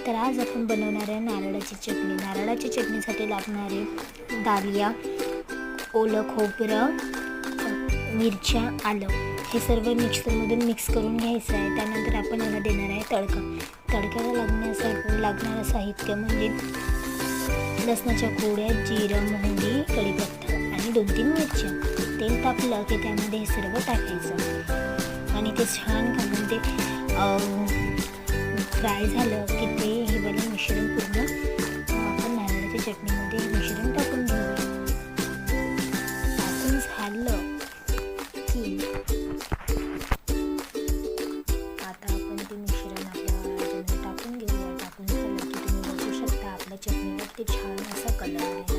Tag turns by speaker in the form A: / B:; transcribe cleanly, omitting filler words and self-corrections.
A: तर आज आपण बनवणार आहे नारळाची चटणी. नारळाची चटणीसाठी लागणारे डालिया, ओलं खोबरं, मिरच्या, आलं हे सर्व मिक्सरमधून मिक्स करून घ्यायचं आहे. त्यानंतर आपण याला देणार आहे तडका. तडक्याला लागणारं साहित्य म्हणजे लसणाच्या कोड्या, जिरं, मोहरी, कढीपत्ता आणि 2-3 मिरच्या. तेल तापलं की त्यामध्ये हे सर्व टाकायचं आणि ते छान घालून ते फ्राय झालं की ते हे वालं मिश्रण पूर्ण आपण नारळाच्या चटणीमध्ये हे मिश्रण टाकून घेऊया. टाकून झालं की आता आपण ते मिश्रण आपल्या टाकून घेऊया. टाकून झालं की तुम्ही बघू शकता आपल्या चटणीवर ते छान असा कलर आहे.